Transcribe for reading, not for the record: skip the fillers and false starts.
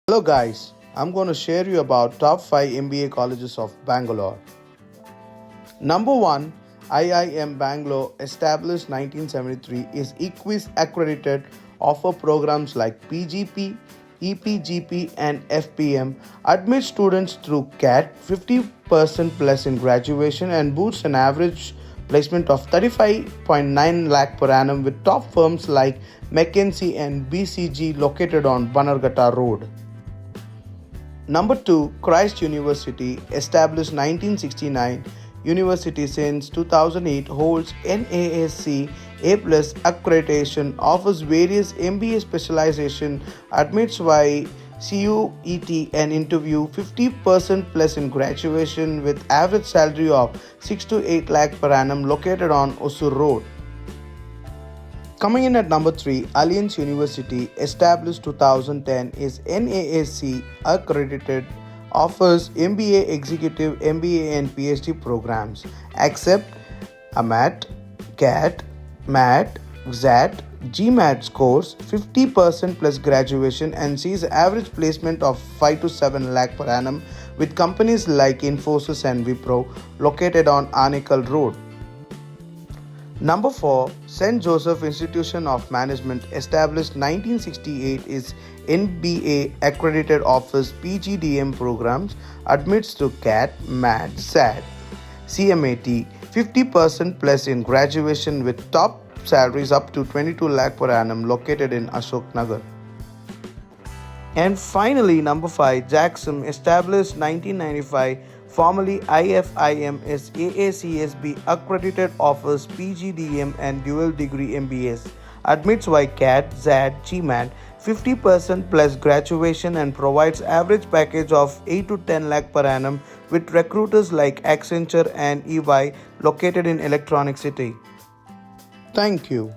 Hello guys, I'm going to share you about top 5 MBA colleges of Bangalore. Number 1, IIM Bangalore, established 1973, is EQUIS accredited, offer programs like PGP, EPGP and FPM, admits students through CAT, 50% plus in graduation and boosts an average placement of 35.9 lakh per annum with top firms like McKinsey and BCG located on Banarghatta Road. Number 2, Christ University, established 1969, university since 2008, holds NASC A+ accreditation, offers various MBA specialization, admits by CUET and interview, 50% plus in graduation with average salary of 6 to 8 lakh per annum, located on Osur Road. Coming in at number 3, Alliance University, established 2010, is NASC accredited, offers MBA Executive, MBA and PhD programs, accept AMAT, CAT, MAT, XAT, GMAT scores, 50% plus graduation and sees average placement of 5 to 7 lakh per annum with companies like Infosys and Wipro located on Anikal Road. Number 4, St. Joseph Institution of Management, established 1968, is NBA accredited, offers PGDM programs, admits to CAT, MAT, SAT, CMAT, 50% plus in graduation with top salaries up to 22 lakh per annum, located in Ashok Nagar. And finally, number 5, JAGSOM, established 1995, formerly IFIM, is AACSB accredited, offers PGDM and dual degree MBAs, admits by CAT, ZAT, GMAT, 50% plus graduation and provides average package of 8 to 10 lakh per annum with recruiters like Accenture and EY located in Electronic City. Thank you.